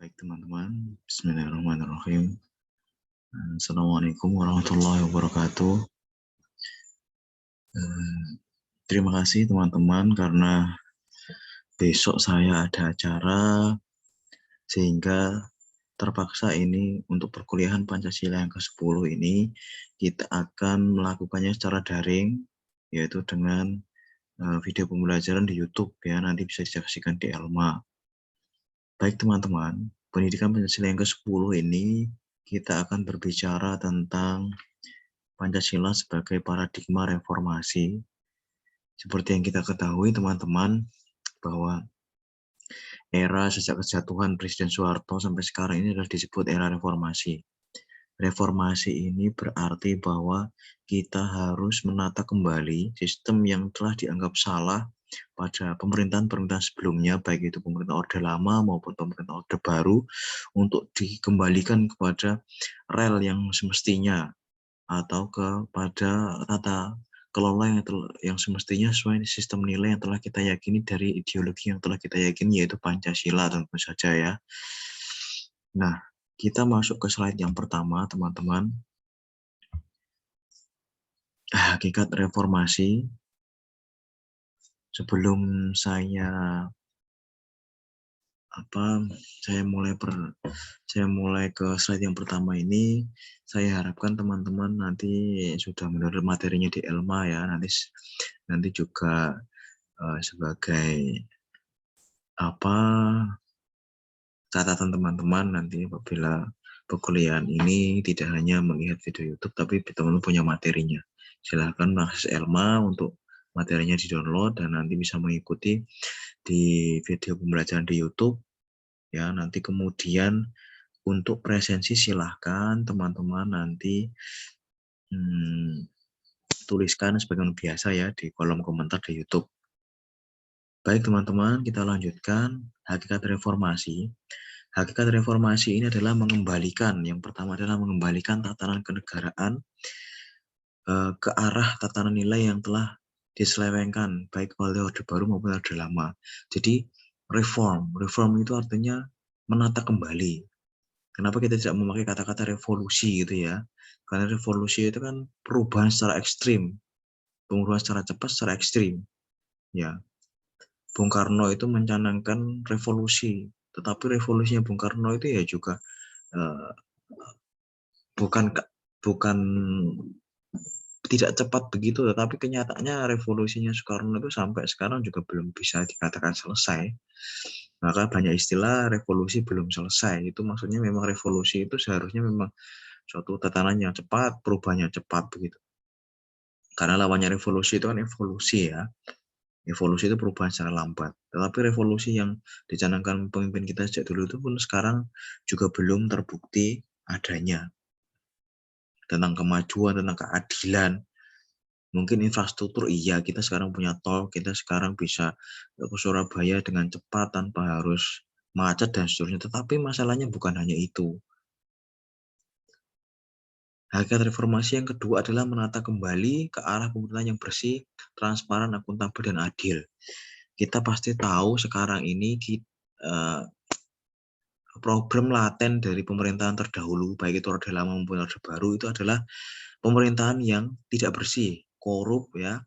Baik teman-teman, Bismillahirrahmanirrahim. Assalamualaikum warahmatullahi wabarakatuh. Terima kasih teman-teman karena besok saya ada acara sehingga terpaksa ini untuk perkuliahan Pancasila yang ke-10 ini kita akan melakukannya secara daring, yaitu dengan video pembelajaran di YouTube ya, nanti bisa disaksikan di Elma. Baik teman-teman, pendidikan Pancasila yang ke-10 ini kita akan berbicara tentang Pancasila sebagai paradigma reformasi. Seperti yang kita ketahui teman-teman, bahwa era sejak kejatuhan Presiden Soeharto sampai sekarang ini adalah disebut era reformasi. Reformasi ini berarti bahwa kita harus menata kembali sistem yang telah dianggap salah pada pemerintahan-pemerintahan sebelumnya, baik itu pemerintah Orde Lama maupun pemerintah Orde Baru, untuk dikembalikan kepada rel yang semestinya atau kepada tata kelola yang semestinya sesuai sistem nilai yang telah kita yakini dari ideologi yang telah kita yakini, yaitu Pancasila tentu saja ya. Nah, kita masuk ke slide yang pertama teman-teman. Hakikat reformasi. Sebelum saya mulai ke slide yang pertama ini, saya harapkan teman-teman nanti sudah mendengar materinya di Elma ya, nanti juga sebagai catatan teman-teman nanti apabila perkuliahan ini tidak hanya melihat video YouTube tapi teman-teman punya materinya. Silahkan akses Elma untuk materinya di-download dan nanti bisa mengikuti di video pembelajaran di YouTube ya. Nanti kemudian untuk presensi silahkan teman-teman nanti tuliskan sebagaimana biasa ya di kolom komentar di YouTube. Baik teman-teman, kita lanjutkan hakikat reformasi. Hakikat reformasi ini adalah mengembalikan, yang pertama adalah mengembalikan tatanan kenegaraan ke arah tatanan nilai yang telah diselewengkan baik oleh Orde Baru maupun Orde Lama. Jadi reform itu artinya menata kembali. Kenapa kita tidak memakai kata-kata revolusi gitu ya? Karena revolusi itu kan perubahan secara ekstrim, perubahan secara cepat, secara ekstrim. Ya, Bung Karno itu mencanangkan revolusi, tetapi revolusinya Bung Karno itu ya juga bukan tidak cepat begitu, tetapi kenyataannya revolusinya Soekarno itu sampai sekarang juga belum bisa dikatakan selesai. Maka banyak istilah revolusi belum selesai. Itu maksudnya memang revolusi itu seharusnya memang suatu tatanan yang cepat, perubahannya cepat begitu. Karena lawannya revolusi itu kan evolusi ya. Evolusi itu perubahan secara lambat. Tetapi revolusi yang dicanangkan pemimpin kita sejak dulu itu pun sekarang juga belum terbukti adanya. Tentang kemajuan, tentang keadilan. Mungkin infrastruktur iya, kita sekarang punya tol, kita sekarang bisa ke Surabaya dengan cepat tanpa harus macet dan seterusnya. Tetapi masalahnya bukan hanya itu. Hakikat reformasi yang kedua adalah menata kembali ke arah pemerintahan yang bersih, transparan, akuntabel, dan adil. Kita pasti tahu sekarang ini problem laten dari pemerintahan terdahulu, baik itu Orde Lama maupun Orde Baru, itu adalah pemerintahan yang tidak bersih, korup ya,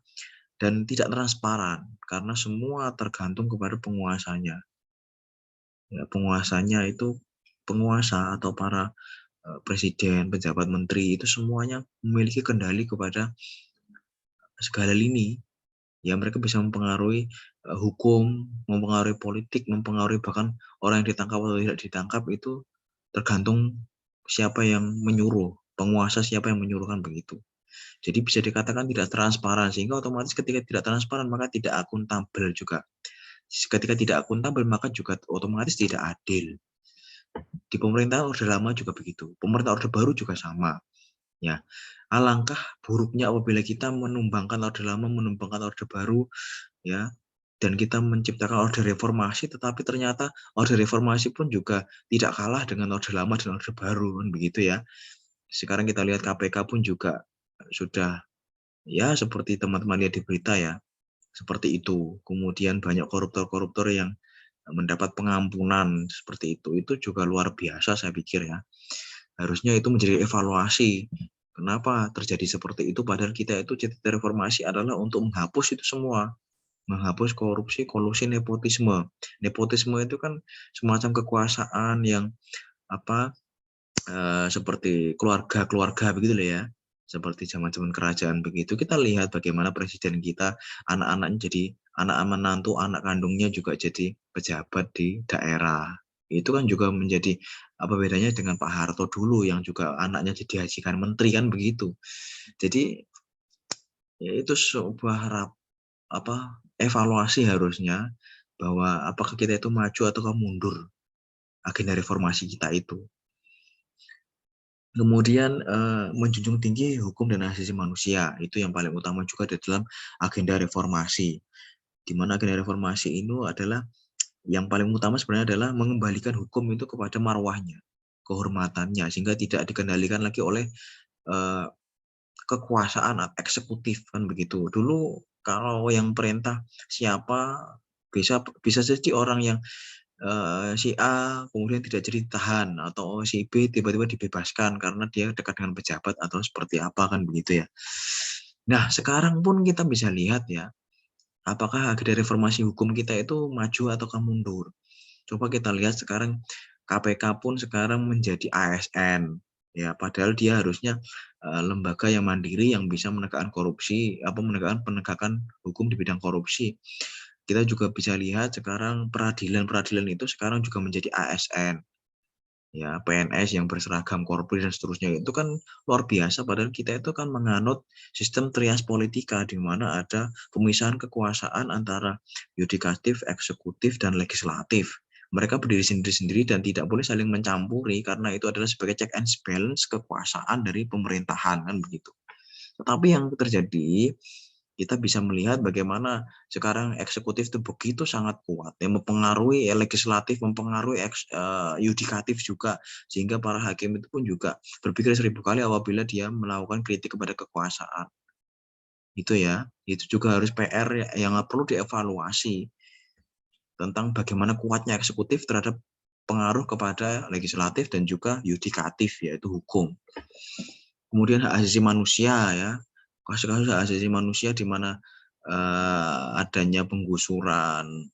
dan tidak transparan, karena semua tergantung kepada penguasanya. Ya, penguasanya itu penguasa atau para presiden, pejabat menteri, itu semuanya memiliki kendali kepada segala lini. Ya, mereka bisa mempengaruhi hukum, mempengaruhi politik, mempengaruhi bahkan orang yang ditangkap atau tidak ditangkap, itu tergantung siapa yang menyuruh, penguasa siapa yang menyuruhkan begitu. Jadi bisa dikatakan tidak transparan, sehingga otomatis ketika tidak transparan maka tidak akuntabel juga. Ketika tidak akuntabel maka juga otomatis tidak adil. Di pemerintahan Orde Lama juga begitu, pemerintah Orde Baru juga sama. Ya, alangkah buruknya apabila kita menumbangkan Orde Lama, menumbangkan Orde Baru, ya, dan kita menciptakan Orde Reformasi, tetapi ternyata Orde Reformasi pun juga tidak kalah dengan Orde Lama dan Orde Baru, kan begitu ya. Sekarang kita lihat KPK pun juga sudah ya seperti teman-teman lihat di berita ya, seperti itu. Kemudian banyak koruptor-koruptor yang mendapat pengampunan seperti itu juga luar biasa saya pikir ya. Harusnya itu menjadi evaluasi. Kenapa terjadi seperti itu padahal kita itu cita-cita reformasi adalah untuk menghapus itu semua. Menghapus korupsi, kolusi, nepotisme. Nepotisme itu kan semacam kekuasaan yang seperti keluarga-keluarga begitu loh ya. Seperti zaman-zaman kerajaan begitu. Kita lihat bagaimana presiden kita, anak-anaknya jadi anak menantu, anak kandungnya juga jadi pejabat di daerah. Itu kan juga menjadi apa bedanya dengan Pak Harto dulu yang juga anaknya jadi hajikan menteri kan begitu. Jadi ya itu sebuah evaluasi harusnya bahwa apakah kita itu maju ataukah mundur agenda reformasi kita itu. Kemudian menjunjung tinggi hukum dan hak asasi manusia, itu yang paling utama juga di dalam agenda reformasi. Di mana agenda reformasi ini adalah yang paling utama sebenarnya adalah mengembalikan hukum itu kepada marwahnya, kehormatannya, sehingga tidak dikendalikan lagi oleh kekuasaan eksekutif kan begitu. Dulu kalau yang perintah siapa bisa jadi orang yang si A kemudian tidak jadi ditahan atau si B tiba-tiba dibebaskan karena dia dekat dengan pejabat atau seperti apa kan begitu ya. Nah, sekarang pun kita bisa lihat ya, apakah agenda reformasi hukum kita itu maju ataukah mundur. Coba kita lihat sekarang KPK pun sekarang menjadi ASN ya, padahal dia harusnya lembaga yang mandiri yang bisa menegakkan korupsi, menegakkan penegakan hukum di bidang korupsi. Kita juga bisa lihat sekarang peradilan itu sekarang juga menjadi ASN. Ya, PNS yang berseragam korporat dan seterusnya itu kan luar biasa padahal kita itu kan menganut sistem trias politika di mana ada pemisahan kekuasaan antara yudikatif, eksekutif dan legislatif. Mereka berdiri sendiri-sendiri dan tidak boleh saling mencampuri karena itu adalah sebagai check and balance kekuasaan dari pemerintahan kan begitu. Tetapi yang terjadi kita bisa melihat bagaimana sekarang eksekutif itu begitu sangat kuat yang mempengaruhi legislatif, mempengaruhi yudikatif juga sehingga para hakim itu pun juga berpikir 1000 kali apabila dia melakukan kritik kepada kekuasaan. Itu ya, itu juga harus PR yang perlu dievaluasi tentang bagaimana kuatnya eksekutif terhadap pengaruh kepada legislatif dan juga yudikatif yaitu hukum. Kemudian hak asasi manusia ya, kasus-kasus hak asasi manusia di mana adanya penggusuran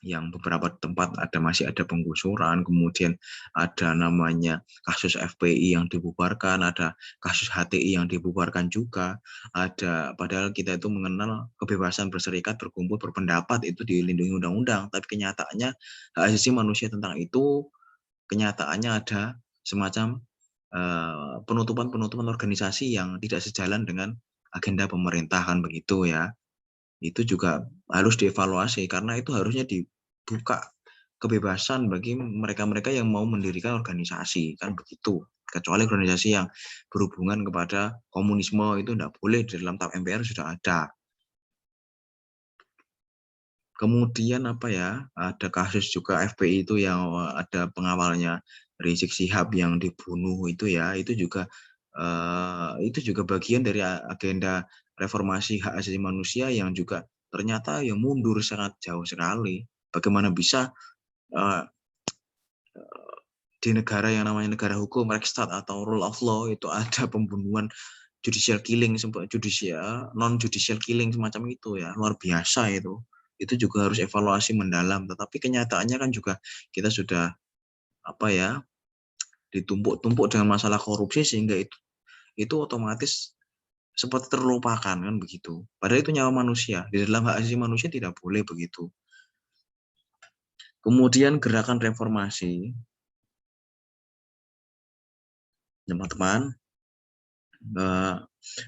yang beberapa tempat masih ada penggusuran, kemudian ada namanya kasus FPI yang dibubarkan, ada kasus HTI yang dibubarkan juga, ada padahal kita itu mengenal kebebasan berserikat, berkumpul, berpendapat itu dilindungi undang-undang, tapi kenyataannya hak asasi manusia tentang itu kenyataannya ada semacam penutupan organisasi yang tidak sejalan dengan agenda pemerintah kan begitu ya. Itu juga harus dievaluasi karena itu harusnya dibuka kebebasan bagi mereka-mereka yang mau mendirikan organisasi kan begitu. Kecuali organisasi yang berhubungan kepada komunisme itu tidak boleh, di dalam TAP MPR sudah ada. Kemudian ada kasus juga FPI itu yang ada pengawalnya Rizik Syihab yang dibunuh itu ya, itu juga bagian dari agenda reformasi hak asasi manusia yang juga ternyata yang mundur sangat jauh sekali. Bagaimana bisa di negara yang namanya negara hukum, Rechtsstaat atau rule of law itu ada pembunuhan judicial killing, non judicial killing semacam itu ya, luar biasa itu. Itu juga harus evaluasi mendalam, tetapi kenyataannya kan juga kita sudah ditumpuk-tumpuk dengan masalah korupsi sehingga itu otomatis seperti terlupakan kan begitu. Padahal itu nyawa manusia. Di dalam hak asasi manusia tidak boleh begitu. Kemudian gerakan reformasi, teman-teman,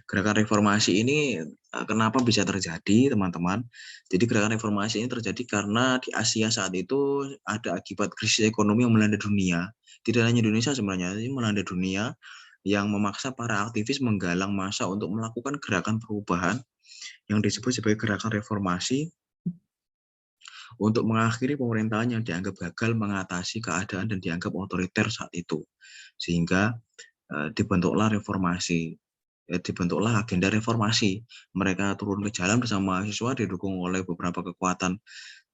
gerakan reformasi ini kenapa bisa terjadi, teman-teman? Jadi gerakan reformasi ini terjadi karena di Asia saat itu ada akibat krisis ekonomi yang melanda dunia. Tidak hanya Indonesia sebenarnya, ini melanda dunia yang memaksa para aktivis menggalang massa untuk melakukan gerakan perubahan yang disebut sebagai gerakan reformasi untuk mengakhiri pemerintahan yang dianggap gagal mengatasi keadaan dan dianggap otoriter saat itu. Sehingga dibentuklah reformasi. Dibentuklah agenda reformasi. Mereka turun ke jalan bersama mahasiswa didukung oleh beberapa kekuatan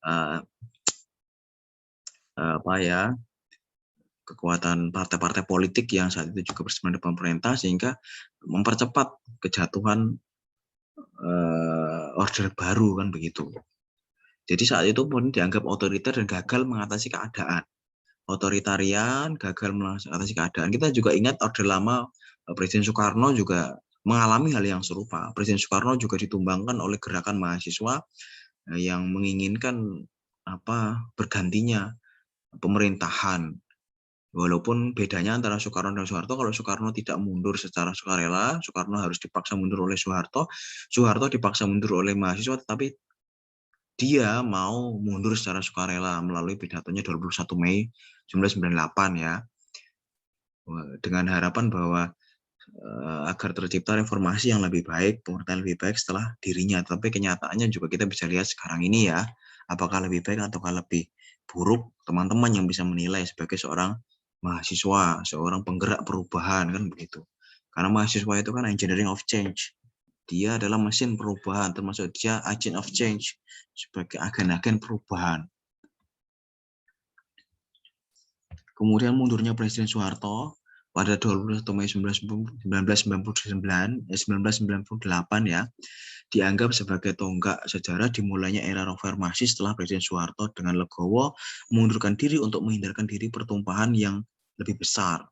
uh, apa ya, kekuatan partai-partai politik yang saat itu juga berseberangan dengan pemerintah, sehingga mempercepat kejatuhan order baru kan begitu. Jadi saat itu pun dianggap otoriter dan gagal mengatasi keadaan. Otoritarian, gagal mengatasi keadaan. Kita juga ingat Orde Lama, Presiden Soekarno juga mengalami hal yang serupa. Presiden Soekarno juga ditumbangkan oleh gerakan mahasiswa yang menginginkan bergantinya pemerintahan. Walaupun bedanya antara Soekarno dan Soeharto, kalau Soekarno tidak mundur secara sukarela, Soekarno harus dipaksa mundur oleh Soeharto, Soeharto dipaksa mundur oleh mahasiswa, tetapi dia mau mundur secara sukarela melalui pidatonya 21 Mei 1998 ya, dengan harapan bahwa agar tercipta reformasi yang lebih baik, pemerintahan lebih baik setelah dirinya. Tapi kenyataannya juga kita bisa lihat sekarang ini ya, apakah lebih baik ataukah lebih buruk, teman-teman yang bisa menilai sebagai seorang mahasiswa, seorang penggerak perubahan kan begitu. Karena mahasiswa itu kan engineering of change. Dia adalah mesin perubahan, termasuk dia agent of change sebagai agen-agen perubahan. Kemudian mundurnya Presiden Soeharto pada 21 Mei 1998 ya, dianggap sebagai tonggak sejarah dimulainya era reformasi setelah Presiden Soeharto dengan legowo mengundurkan diri untuk menghindarkan diri pertumpahan yang lebih besar.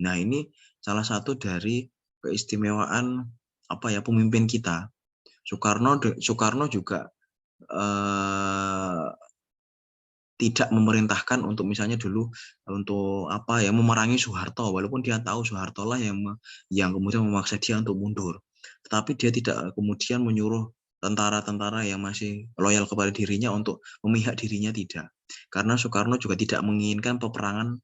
Nah, ini salah satu dari keistimewaan pemimpin kita. Soekarno juga tidak memerintahkan untuk misalnya dulu untuk memerangi Soeharto, walaupun dia tahu Soeharto lah yang kemudian memaksa dia untuk mundur. Tetapi dia tidak kemudian menyuruh tentara-tentara yang masih loyal kepada dirinya untuk memihak dirinya, tidak. Karena Soekarno juga tidak menginginkan perang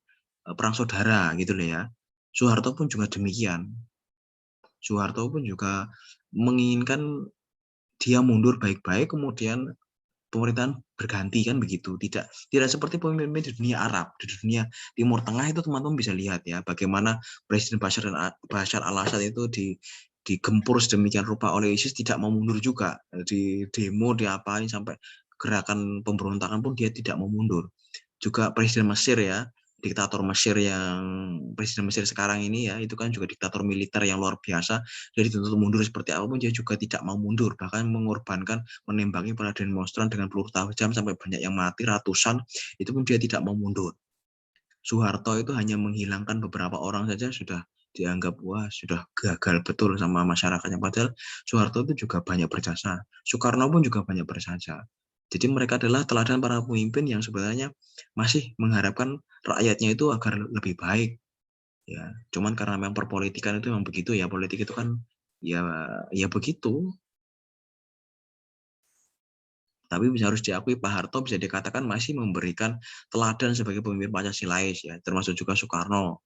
saudara gitu loh ya. Soeharto pun juga demikian. Soeharto pun juga menginginkan dia mundur baik-baik, kemudian pemerintahan berganti kan begitu. Tidak seperti pemimpin di dunia Arab, di dunia Timur Tengah itu teman-teman bisa lihat ya bagaimana Presiden Bashar al-Assad itu digempur sedemikian rupa oleh ISIS, tidak mau mundur juga. Di demo diapain sampai gerakan pemberontakan pun dia tidak mau mundur. Juga Presiden Mesir ya, diktator Mesir Presiden Mesir sekarang ini ya, itu kan juga diktator militer yang luar biasa. Jadi dituntut mundur seperti apapun dia juga tidak mau mundur, bahkan menembaki para demonstran dengan peluru tajam sampai banyak yang mati, ratusan, itu pun dia tidak mau mundur. Soeharto itu hanya menghilangkan beberapa orang saja sudah dianggap sudah gagal betul sama masyarakatnya, padahal Soeharto itu juga banyak berjasa. Soekarno pun juga banyak berjasa. Jadi mereka adalah teladan para pemimpin yang sebenarnya masih mengharapkan rakyatnya itu agar lebih baik. Ya, cuman karena memang perpolitikan itu memang begitu ya, politik itu kan ya begitu. Tapi harus diakui Pak Harto bisa dikatakan masih memberikan teladan sebagai pemimpin Pancasilais ya, termasuk juga Soekarno.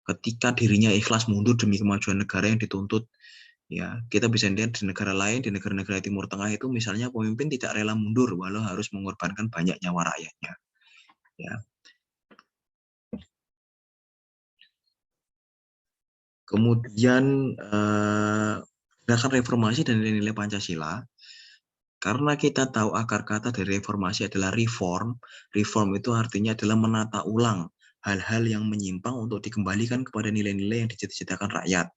Ketika dirinya ikhlas mundur demi kemajuan negara yang dituntut. Ya, kita bisa lihat di negara lain, di negara-negara Timur Tengah itu misalnya pemimpin tidak rela mundur walau harus mengorbankan banyak nyawa rakyatnya. Ya. Kemudian gerakan reformasi dan nilai-nilai Pancasila. Karena kita tahu akar kata dari reformasi adalah reform. Reform itu artinya adalah menata ulang hal-hal yang menyimpang untuk dikembalikan kepada nilai-nilai yang dicita-citakan rakyat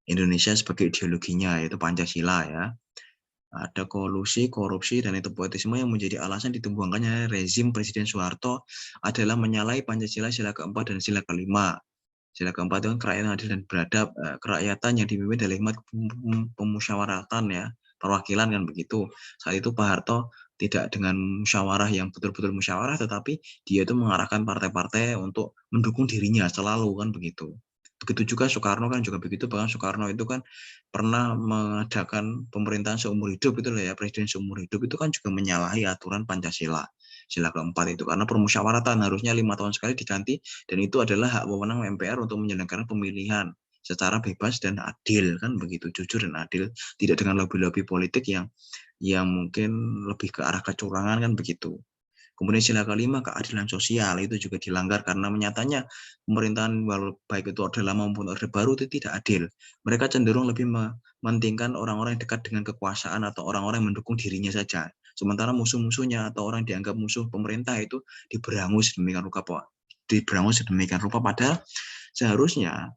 Indonesia sebagai ideologinya, yaitu Pancasila ya. Ada kolusi, korupsi, dan nepotisme yang menjadi alasan ditumbangkannya rezim Presiden Soeharto adalah menyalahi Pancasila sila keempat dan sila kelima. Sila keempat itu kerakyatan adil dan beradab, kerakyatan yang dipimpin dari hikmat pemusyawaratan ya, perwakilan kan begitu. Saat itu Pak Harto tidak dengan musyawarah yang betul-betul musyawarah, tetapi dia itu mengarahkan partai-partai untuk mendukung dirinya selalu kan begitu. Begitu juga Soekarno kan juga begitu, bahkan Soekarno itu kan pernah mengadakan pemerintahan seumur hidup itu ya, presiden seumur hidup itu kan juga menyalahi aturan Pancasila sila keempat itu, karena permusyawaratan harusnya 5 tahun sekali diganti, dan itu adalah hak wewenang MPR untuk menyelenggarakan pemilihan secara bebas dan adil kan begitu, jujur dan adil, tidak dengan lobby-lobby politik yang mungkin lebih ke arah kecurangan kan begitu. Kemudian sila kelima, keadilan sosial itu juga dilanggar karena nyatanya pemerintahan baik itu Orde Lama maupun Orde Baru itu tidak adil. Mereka cenderung lebih mementingkan orang-orang yang dekat dengan kekuasaan atau orang-orang yang mendukung dirinya saja. Sementara musuh-musuhnya atau orang dianggap musuh pemerintah itu diberangus sedemikian rupa, padahal seharusnya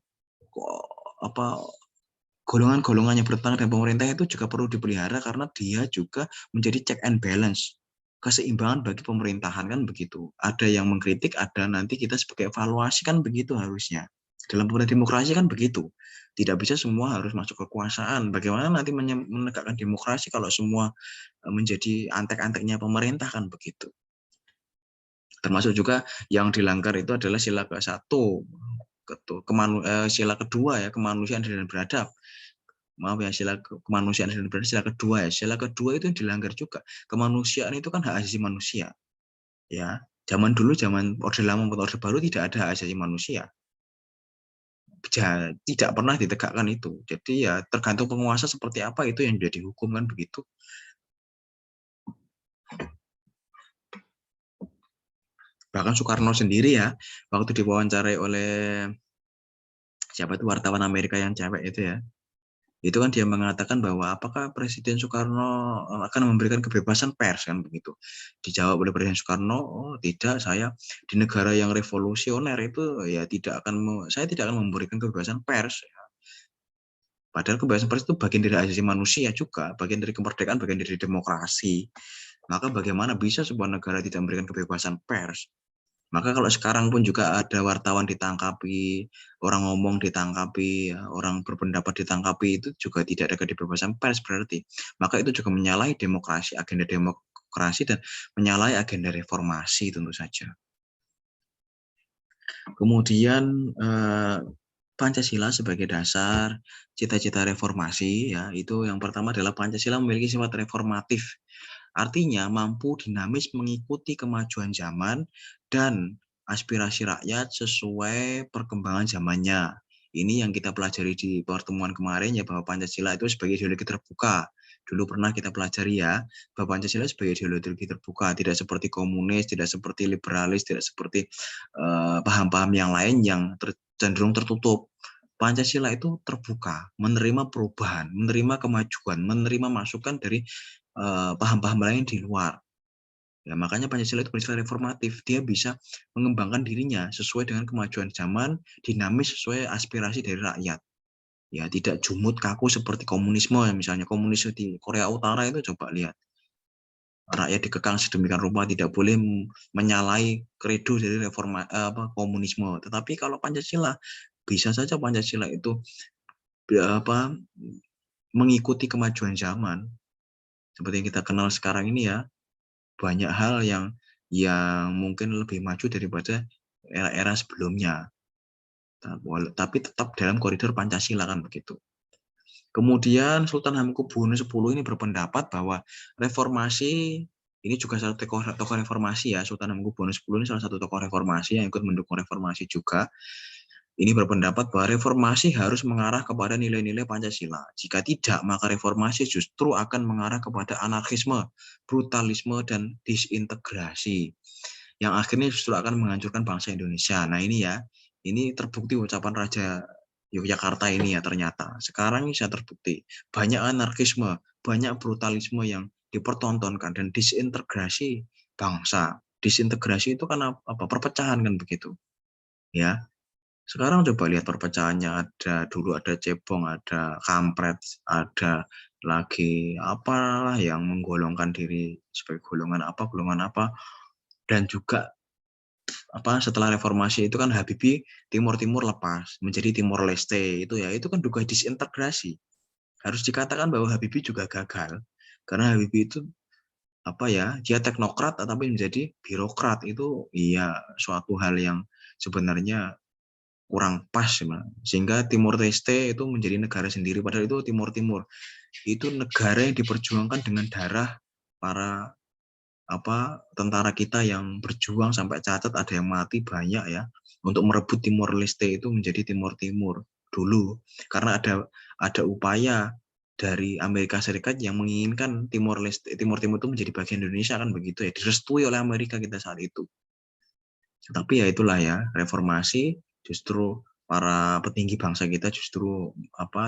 golongan-golongan yang bertentangan dengan pemerintah itu juga perlu dipelihara karena dia juga menjadi check and balance, keseimbangan bagi pemerintahan, kan begitu. Ada yang mengkritik, ada nanti kita sebagai evaluasi, kan begitu harusnya. Dalam pemerintahan demokrasi kan begitu. Tidak bisa semua harus masuk kekuasaan. Bagaimana nanti menegakkan demokrasi kalau semua menjadi antek-anteknya pemerintah, kan begitu. Termasuk juga yang dilanggar itu adalah sila ke-1, sila kedua ya, kemanusiaan dan beradab. Maaf ya, sila kemanusiaan dan beradab, sila kedua ya. Sila kedua itu yang dilanggar juga. Kemanusiaan itu kan hak asasi manusia. Ya, zaman dulu, zaman Orde Lama maupun Orde Baru tidak ada hak asasi manusia. Tidak pernah ditegakkan itu. Jadi ya tergantung penguasa seperti apa itu yang jadi hukum, kan begitu. Bahkan Soekarno sendiri ya, waktu diwawancarai oleh siapa itu wartawan Amerika yang cewek itu ya, itu kan dia mengatakan bahwa apakah Presiden Soekarno akan memberikan kebebasan pers, kan begitu. Dijawab oleh Presiden Soekarno, oh tidak, saya di negara yang revolusioner itu ya saya tidak akan memberikan kebebasan pers. Padahal kebebasan pers itu bagian dari hak asasi manusia juga, bagian dari kemerdekaan, bagian dari demokrasi. Maka bagaimana bisa sebuah negara tidak memberikan kebebasan pers? Maka kalau sekarang pun juga ada wartawan ditangkapi, orang ngomong ditangkapi, orang berpendapat ditangkapi, itu juga tidak ada kebebasan pers berarti. Maka itu juga menyalahi demokrasi, agenda demokrasi, dan menyalahi agenda reformasi tentu saja. Kemudian Pancasila sebagai dasar cita-cita reformasi ya, itu yang pertama adalah Pancasila memiliki sifat reformatif. Artinya mampu dinamis mengikuti kemajuan zaman dan aspirasi rakyat sesuai perkembangan zamannya. Ini yang kita pelajari di pertemuan kemarin ya, bahwa Pancasila itu sebagai ideologi terbuka. Dulu pernah kita pelajari ya, bahwa Pancasila sebagai ideologi terbuka, tidak seperti komunis, tidak seperti liberalis, tidak seperti paham-paham yang lain yang cenderung tertutup. Pancasila itu terbuka, menerima perubahan, menerima kemajuan, menerima masukan dari paham-paham lain di luar. Ya, makanya Pancasila itu bersifat reformatif. Dia bisa mengembangkan dirinya sesuai dengan kemajuan zaman, dinamis sesuai aspirasi dari rakyat. Ya, tidak jumut kaku seperti komunisme ya, misalnya komunisme di Korea Utara itu coba lihat. Rakyat dikekang sedemikian rupa, tidak boleh menyalahi kredo dari komunisme. Tetapi kalau Pancasila, bisa saja Pancasila itu mengikuti kemajuan zaman. Seperti yang kita kenal sekarang ini ya, banyak hal yang mungkin lebih maju daripada era-era sebelumnya. Tapi tetap dalam koridor Pancasila, kan begitu. Kemudian Sultan Hamengkubuwono X ini berpendapat bahwa reformasi ini juga salah satu tokoh reformasi ya. Sultan Hamengkubuwono X ini salah satu tokoh reformasi yang ikut mendukung reformasi juga. Ini berpendapat bahwa reformasi harus mengarah kepada nilai-nilai Pancasila. Jika tidak, maka reformasi justru akan mengarah kepada anarkisme, brutalisme, dan disintegrasi. Yang akhirnya justru akan menghancurkan bangsa Indonesia. Nah ini ya, ini terbukti ucapan Raja Yogyakarta ini ya ternyata. Sekarang ini bisa terbukti. Banyak anarkisme, banyak brutalisme yang dipertontonkan, dan disintegrasi bangsa. Disintegrasi itu kan apa? Perpecahan, kan begitu. Ya. Sekarang coba lihat perpecahannya, dulu ada cebong, ada kampret, ada lagi apalah yang menggolongkan diri sebagai golongan apa, dan juga setelah reformasi itu kan Habibie Timur lepas menjadi Timor Leste itu ya, itu kan juga disintegrasi. Harus dikatakan bahwa Habibie juga gagal karena Habibie itu dia teknokrat tapi menjadi birokrat, itu iya suatu hal yang sebenarnya kurang pas, sehingga Timor Leste itu menjadi negara sendiri, padahal itu Timur itu negara yang diperjuangkan dengan darah para tentara kita yang berjuang sampai cacat ada yang mati banyak ya, untuk merebut Timor Leste itu menjadi Timur dulu, karena ada upaya dari Amerika Serikat yang menginginkan Timur itu menjadi bagian Indonesia, kan begitu ya, direstui oleh Amerika kita saat itu. Tapi ya itulah ya, reformasi justru para petinggi bangsa kita justru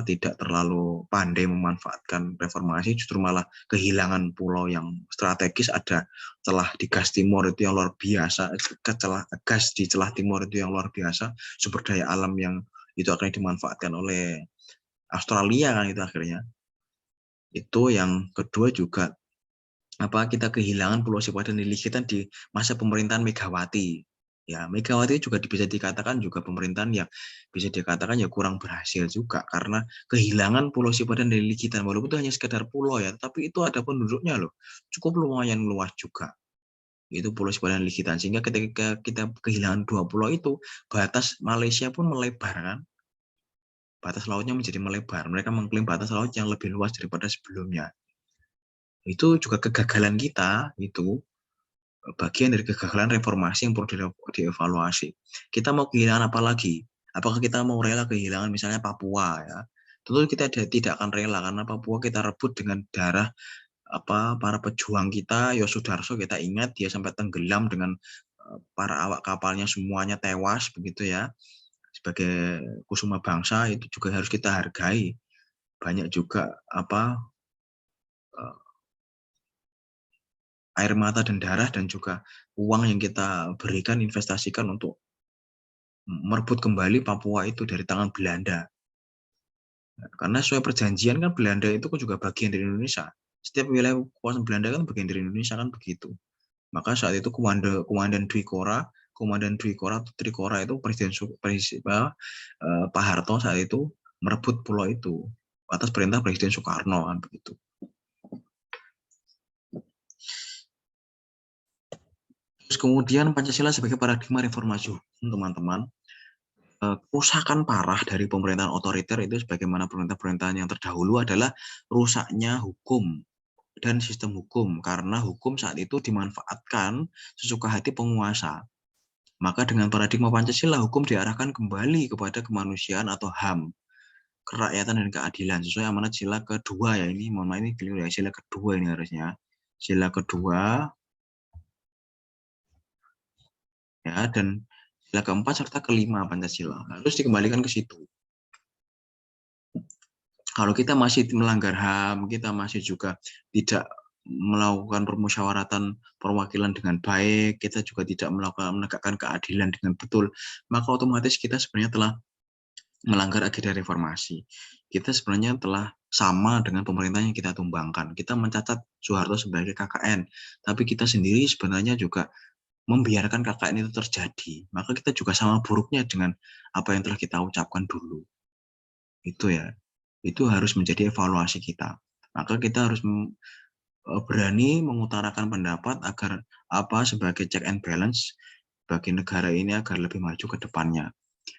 tidak terlalu pandai memanfaatkan reformasi, justru malah kehilangan pulau yang strategis. Ada celah di gas timur itu yang luar biasa, gas di celah timur itu yang luar biasa, sumber daya alam yang itu akan dimanfaatkan oleh Australia kan itu akhirnya. Itu yang kedua juga kita kehilangan Pulau Sipadan kita di masa pemerintahan Megawati. Ya, Megawati juga bisa dikatakan juga pemerintahan yang bisa dikatakan ya kurang berhasil juga karena kehilangan Pulau Sipadan dari Likitan. Walaupun itu hanya sekedar pulau ya, tapi itu ada penduduknya loh. Cukup lumayan luas juga. Itu Pulau Sipadan dan Likitan. Sehingga ketika kita kehilangan dua pulau itu, batas Malaysia pun melebar kan. Batas lautnya menjadi melebar. Mereka mengklaim batas laut yang lebih luas daripada sebelumnya. Itu juga kegagalan kita, itu bagian dari kegagalan reformasi yang perlu dievaluasi. Kita mau kehilangan apa lagi? Apakah kita mau rela kehilangan misalnya Papua ya? Tentu kita tidak akan rela karena Papua kita rebut dengan darah para pejuang kita. Yosudarso kita ingat dia sampai tenggelam dengan para awak kapalnya semuanya tewas begitu ya. Sebagai kusuma bangsa itu juga harus kita hargai. Banyak juga air mata dan darah dan juga uang yang kita berikan, investasikan untuk merebut kembali Papua itu dari tangan Belanda. Karena sesuai perjanjian kan Belanda itu kan juga bagian dari Indonesia. Setiap wilayah kekuasaan Belanda kan bagian dari Indonesia kan begitu. Maka saat itu Komandan Dwi Kora Trikora itu Pak Harto saat itu merebut pulau itu atas perintah Presiden Soekarno kan begitu. Terus kemudian Pancasila sebagai paradigma reformasi hukum, teman-teman. Kerusakan parah dari pemerintahan otoriter itu sebagaimana pemerintahan yang terdahulu adalah rusaknya hukum dan sistem hukum karena hukum saat itu dimanfaatkan sesuka hati penguasa. Maka dengan paradigma Pancasila hukum diarahkan kembali kepada kemanusiaan atau HAM, kerakyatan dan keadilan sesuai amanat sila kedua ya, ini mohon maaf ini keliru ya, sila kedua ini harusnya. Sila kedua ya, dan sila keempat serta kelima Pancasila. Harus dikembalikan ke situ. Kalau kita masih melanggar HAM, kita masih juga tidak melakukan permusyawaratan perwakilan dengan baik, kita juga tidak menegakkan keadilan dengan betul, maka otomatis kita sebenarnya telah melanggar agenda reformasi. Kita sebenarnya telah sama dengan pemerintah yang kita tumbangkan. Kita mencatat Soeharto sebagai KKN, tapi kita sendiri sebenarnya juga membiarkan KKN itu terjadi. Maka kita juga sama buruknya dengan apa yang telah kita ucapkan dulu. Itu ya. Itu harus menjadi evaluasi kita. Maka kita harus berani mengutarakan pendapat agar sebagai check and balance bagi negara ini agar lebih maju ke depannya.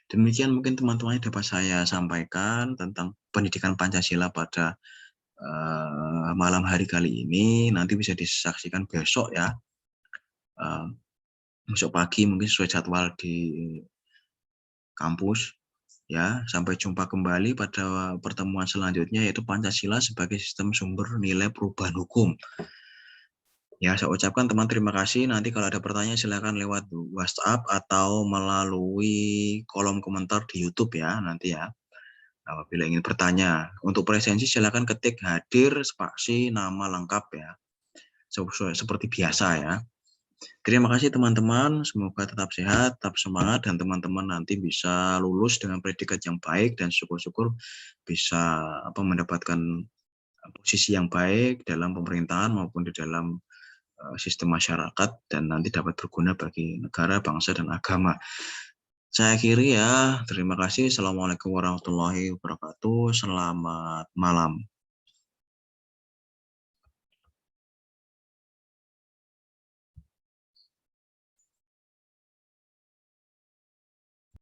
Demikian mungkin teman-teman dapat saya sampaikan tentang pendidikan Pancasila pada malam hari kali ini. Nanti bisa disaksikan besok ya. Besok pagi mungkin sesuai jadwal di kampus. Ya, sampai jumpa kembali pada pertemuan selanjutnya yaitu Pancasila sebagai sistem sumber nilai perubahan hukum. Ya, saya ucapkan teman terima kasih. Nanti kalau ada pertanyaan silakan lewat WhatsApp atau melalui kolom komentar di YouTube ya nanti ya. Apabila ingin bertanya, untuk presensi silakan ketik hadir spasi nama lengkap ya. Seperti biasa ya. Terima kasih teman-teman, semoga tetap sehat, tetap semangat, dan teman-teman nanti bisa lulus dengan predikat yang baik dan syukur-syukur bisa mendapatkan posisi yang baik dalam pemerintahan maupun di dalam sistem masyarakat dan nanti dapat berguna bagi negara, bangsa, dan agama. Saya akhiri ya, terima kasih. Assalamualaikum warahmatullahi wabarakatuh. Selamat malam.